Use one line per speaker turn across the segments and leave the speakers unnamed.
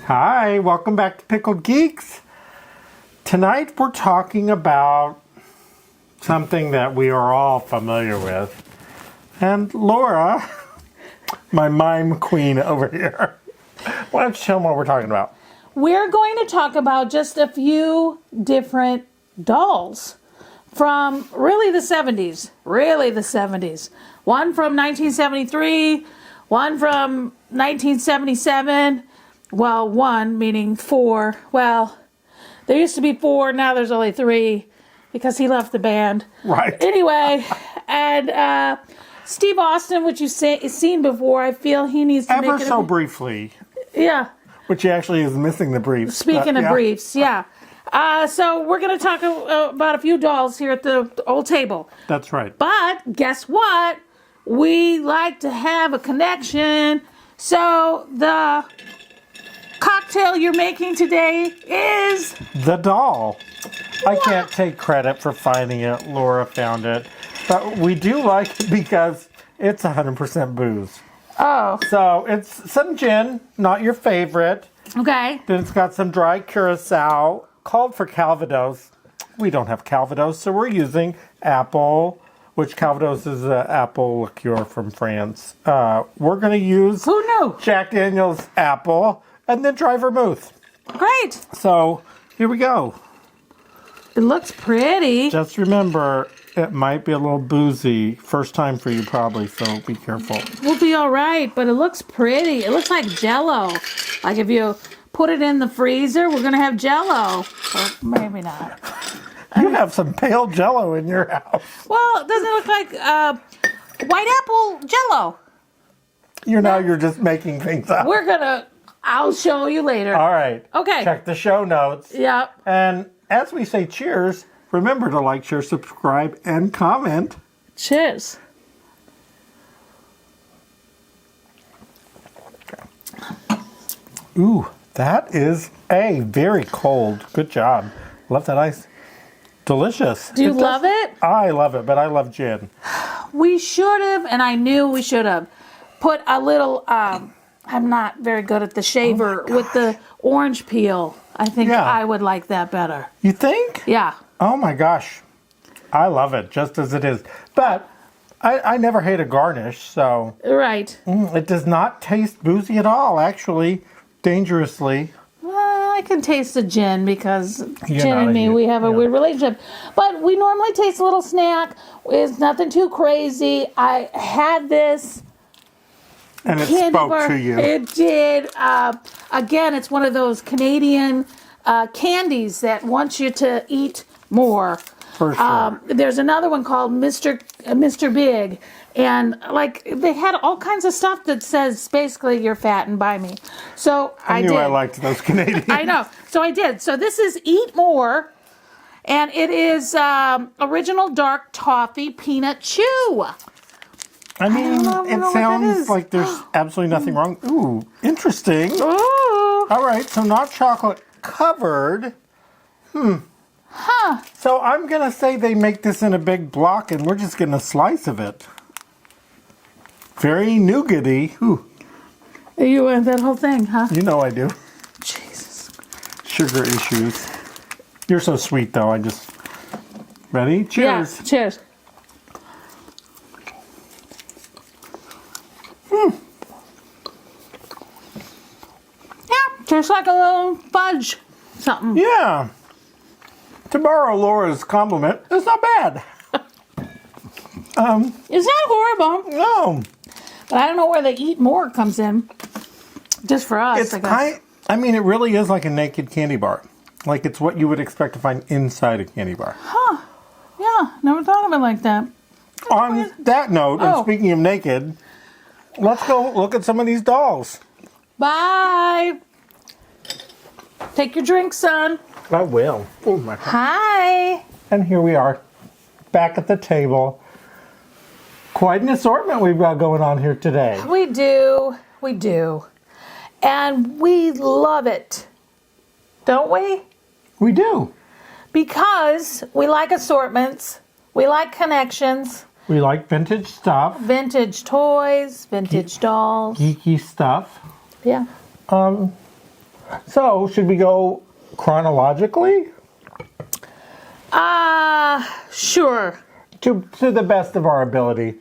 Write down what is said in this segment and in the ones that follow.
Hi, welcome back to Pickled Geeks. Tonight we're talking about something that we are all familiar with. And Laura, my mime queen over here, why don't you tell them what we're talking about?
We're going to talk about just a few different dolls from really the 70s. One from 1973, one from 1977. Well, one meaning four. Well, there used to be four, now there's only three because he left the band.
Right.
Anyway, and Steve Austin, which you've seen before, I feel he needs to
Ever so briefly.
Yeah.
Which he actually is missing the briefs.
Speaking of briefs, yeah. So we're going to talk about a few dolls here at the old table.
That's right.
But guess what? We like to have a connection. So the cocktail you're making today is...
The doll. I can't take credit for finding it. Laura found it. But we do like it because it's 100% booze.
Oh.
So it's some gin, not your favorite.
Okay.
Then it's got some dry Curacao, called for Calvados. We don't have Calvados, so we're using apple, which Calvados is an apple liqueur from France. We're going to use
Who knew?
Jack Daniel's apple and then Dry Vermouth.
Great.
So here we go.
It looks pretty.
Just remember, it might be a little boozy. First time for you probably, so be careful.
We'll be all right, but it looks pretty. It looks like Jell-O. Like if you put it in the freezer, we're going to have Jell-O. Or maybe not.
You have some pale Jell-O in your house.
Well, doesn't it look like white apple Jell-O?
You're just making things up.
I'll show you later.
All right.
Okay.
Check the show notes.
Yep.
And as we say cheers, remember to like, share, subscribe, and comment.
Cheers.
Ooh, that is a very cold. Good job. Love that ice. Delicious.
Do you love it?
I love it, but I love gin.
We should have, and I knew we should have, put a little, I'm not very good at the shaver with the orange peel. I think I would like that better.
You think?
Yeah.
Oh my gosh. I love it, just as it is. But I never hate a garnish, so...
Right.
It does not taste boozy at all, actually. Dangerously.
Well, I can taste the gin because
You're
gin and me, we have a
yeah.
weird relationship. But we normally taste a little snack. It's nothing too crazy. I had this...
And it
candy
spoke
bar.
to you.
It did. Again, it's one of those Canadian candies that wants you to eat more.
For sure.
There's another one called Mr. Big, and like they had all kinds of stuff that says basically you're fat and buy me. So I
knew
did.
I liked those Canadians.
I know. So I did. So this is Eat More, and it is original dark toffee peanut chew.
I mean,
know
it
what that
sounds
is.
like there's absolutely nothing wrong. Ooh, interesting.
Ooh.
All right, so not chocolate covered.
Huh.
So I'm going to say they make this in a big block and we're just getting a slice of it. Very nougaty. Ooh,
You want that whole thing, huh?
you know I do.
Jesus.
Sugar issues. You're so sweet, though. Ready? Cheers.
Yeah, cheers. Yeah, tastes like a little fudge something.
Yeah. To borrow Laura's compliment, it's not bad.
It's not horrible,
No.
but I don't know where the Eat More comes in. Just for us,
It's
I guess.
it really is like a naked candy bar. Like it's what you would expect to find inside a candy bar.
Huh. Yeah, never thought of it like that.
On that note, and
Oh.
speaking of naked, let's go look at some of these dolls.
Bye. Take your drink, son.
I will. Oh my God.
Hi.
And here we are, back at the table. Quite an assortment we've got going on here today.
We do. We do. And we love it. Don't we?
We do.
Because we like assortments. We like connections.
We like vintage stuff,
Vintage toys, vintage dolls.
geeky stuff.
Yeah.
So, should we go chronologically?
Sure.
To the best of our ability.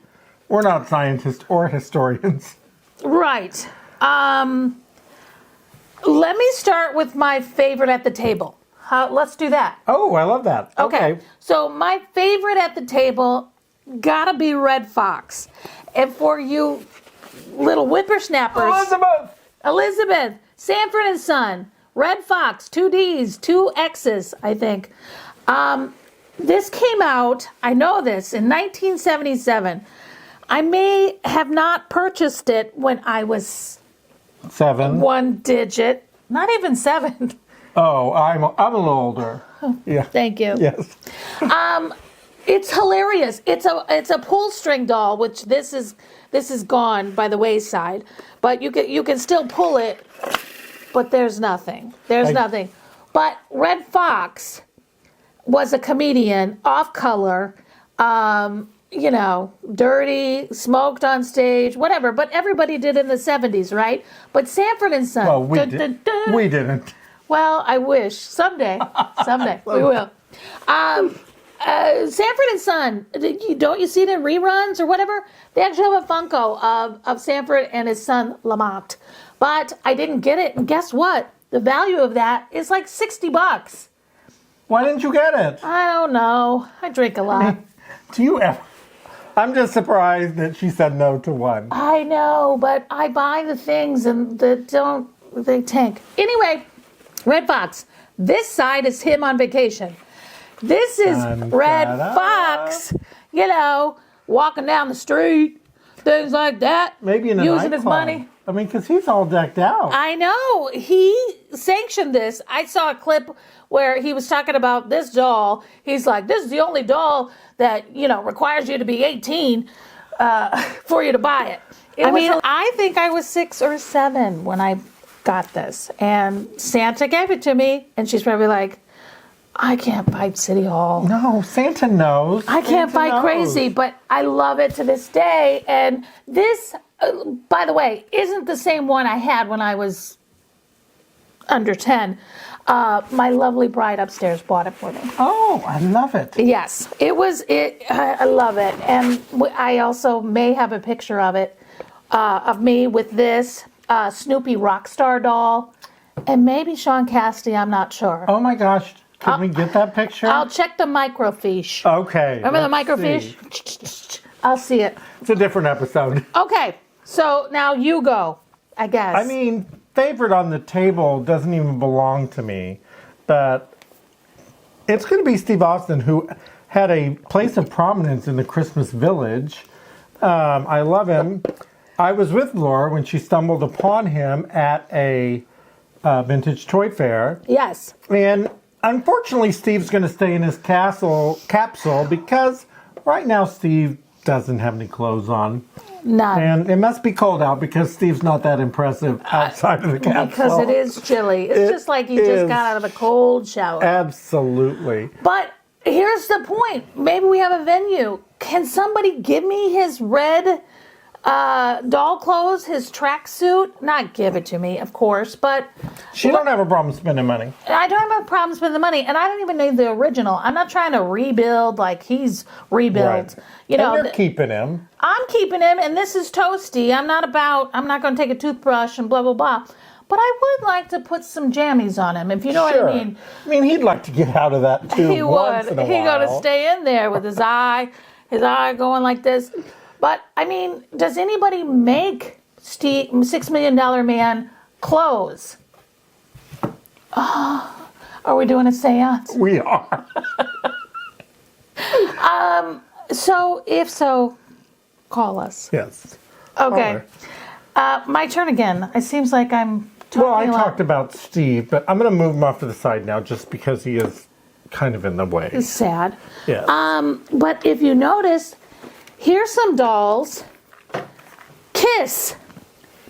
We're not scientists or historians.
Right. Let me start with my favorite at the table. Let's do that.
Oh, I love that. Okay.
So my favorite at the table gotta be Red Fox. And for you little whippersnappers, Elizabeth, Sanford and Son, Red Fox, 2 D's, 2 X's, I think. This came out, I know this, in 1977. I may have not purchased it when I was
7.
1 digit, not even 7.
Oh, I'm a little older. Yeah.
Thank you.
Yes.
It's hilarious. It's a pull string doll, which this is gone by the wayside, but you can still pull it. But there's nothing. There's nothing. But Red Fox was a comedian, off color, dirty, smoked on stage, whatever. But everybody did in the 70s, right? But Sanford and Son.
Well, we didn't.
Well, I wish. Someday. Someday. We will. Sanford and Son, don't you see it in reruns or whatever? They actually have a Funko of Sanford and his son, Lamont. But I didn't get it. And guess what? The value of that is like $60.
Why didn't you get it?
I don't know. I drink a lot.
Do you ever? I'm just surprised that she said no to one.
I know, but I buy the things and they tank. Anyway, Red Fox. This side is him on vacation. This is Red Fox, walking down the street, things like that.
Maybe in a
using
nightclub.
His money.
I mean, because he's all decked out.
I know. He sanctioned this. I saw a clip where he was talking about this doll. He's like, this is the only doll that, requires you to be 18 for you to buy it. I think I was 6 or 7 when I got this. And Santa gave it to me. And she's probably like, I can't fight City Hall.
No, Santa knows.
I can't fight crazy, but I love it to this day. And this, by the way, isn't the same one I had when I was under 10. My lovely bride upstairs bought it for me.
Oh, I love it.
Yes, it was. I love it. And I also may have a picture of it, of me with this Snoopy Rockstar doll. And maybe Sean Cassidy, I'm not sure.
Oh my gosh. Can we get that picture?
I'll check the microfiche.
Okay.
Remember the microfiche? I'll see it.
It's a different episode.
Okay, so now you go, I guess.
I mean, favorite on the table doesn't even belong to me, but it's going to be Steve Austin, who had a place of prominence in the Christmas Village. I love him. I was with Laura when she stumbled upon him at a vintage toy fair.
Yes.
And unfortunately, Steve's going to stay in his capsule because right now Steve doesn't have any clothes on.
None.
And it must be cold out because Steve's not that impressive outside of the capsule.
Because it is chilly. It's just like he just got out of a cold shower.
Absolutely.
But here's the point. Maybe we have a venue. Can somebody give me his red doll clothes, his tracksuit? Not give it to me, of course, but
She don't have a problem spending money.
I don't have a problem spending the money, and I don't even need the original. I'm not trying to rebuild like he's rebuilt.
Right.
You know,
and you're keeping him.
I'm keeping him, and this is toasty. I'm not going to take a toothbrush and blah, blah, blah. But I would like to put some jammies on him, if you know what I mean.
I mean, he'd like to get out of that too.
He
once
would.
in a
He's
while.
going to stay in there with his eye going like this. But, I mean, does anybody make $6 Million Man clothes? Oh, are we doing a seance?
We are.
So, if so, call us.
Yes.
Okay. My turn again. It seems like I'm talking
Well, I
a lot.
talked about Steve, but I'm going to move him off to the side now just because he is kind of in the way.
It's sad.
Yes.
But if you notice, here's some dolls. Kiss.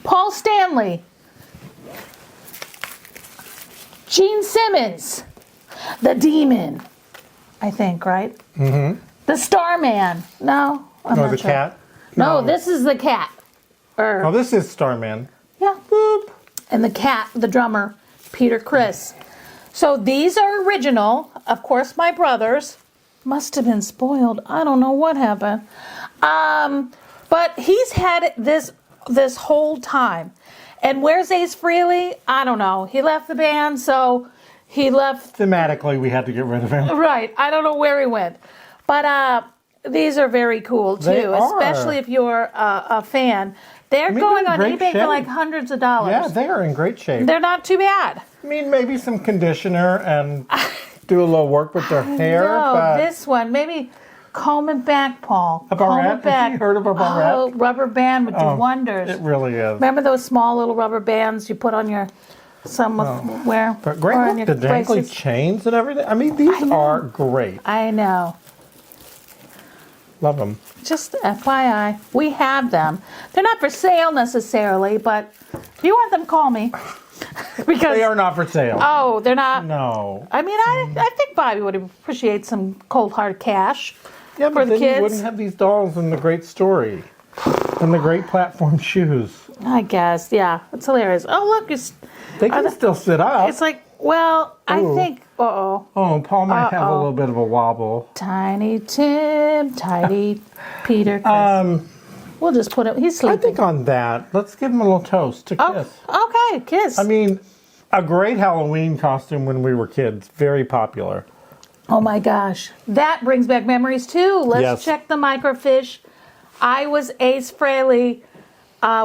Paul Stanley. Gene Simmons. The Demon. I think, right? Mm-hmm. The Starman. No, I'm not
the
sure.
cat?
No, this is the cat.
Oh, this is Starman.
Yeah.
Boop.
And the cat, the drummer, Peter Criss. So these are original. Of course, my brothers must have been spoiled. I don't know what happened. But he's had it this whole time. And where's Ace Frehley? I don't know. He left the band, so he left.
Thematically, we had to get rid of him.
Right. I don't know where he went. But these are very cool, too,
They are.
especially if you're a fan. They're going on eBay for like hundreds of dollars.
Yeah, they are in great shape.
They're not too bad.
I mean, maybe some conditioner and do a little work with their hair.
No,
but
this one, maybe comb it back, Paul.
A
Comb
barrette?
it back.
Have you heard of a barrette?
Oh, rubber band would do wonders.
it really is.
Remember those small little rubber bands you put on your wear?
But great,
or on
look,
your
the dangly
braces?
chains and everything. I mean, these are great.
I know.
Love them.
Just FYI, we have them. They're not for sale necessarily, but if you want them, call me. Because
They are not for sale.
Oh, they're not.
No.
I mean, I think Bobby would appreciate some cold hard cash
Yeah,
for
but
the
then
kids.
you wouldn't have these dolls and the great story. And the great platform shoes.
I guess, yeah, it's hilarious. Oh, look,
They can still sit up.
it's like, well, I
Ooh.
think. Uh-oh.
Oh, Paul might have a little bit of a wobble.
Tiny Tim, Tidy Peter. Chris. We'll just put him. He's
I
sleeping.
think on that, let's give him a little toast to kiss.
Okay, kiss.
I mean, a great Halloween costume when we were kids. Very popular.
Oh my gosh, that brings back memories too. Let's
Yes.
check the microfiche. I was Ace Frehley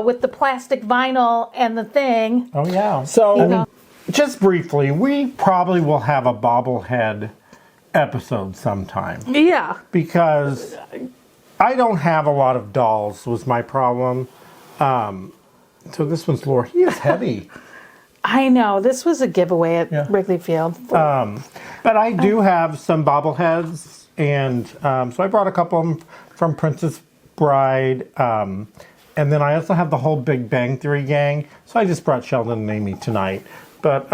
with the plastic vinyl and the thing.
Oh, yeah. So,
You know.
just briefly, we probably will have a bobblehead episode sometime.
Yeah.
Because I don't have a lot of dolls was my problem. So this one's Laura. He is heavy.
I know. This was a giveaway at Wrigley Field.
But I do have some bobbleheads. And so I brought a couple of them from Princess Bride. And then I also have the whole Big Bang Theory gang. So I just brought Sheldon and Amy tonight. But,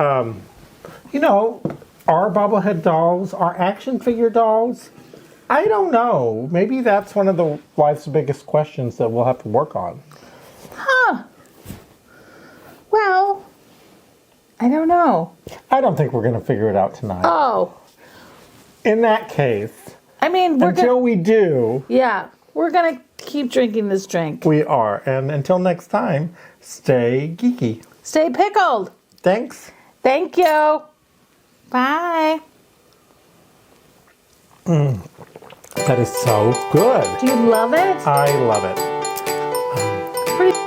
you know, are bobblehead dolls, are action figure dolls? I don't know. Maybe that's one of the life's biggest questions that we'll have to work on.
Well, I don't know.
I don't think we're going to figure it out tonight.
Oh,
In that case,
I mean, we're
until
gonna.
we do,
Yeah, we're gonna keep drinking this drink.
we are. And until next time, stay geeky.
Stay pickled.
Thanks.
Thank you. Bye.
That is so good.
Do you love it?
I love it.
Pretty.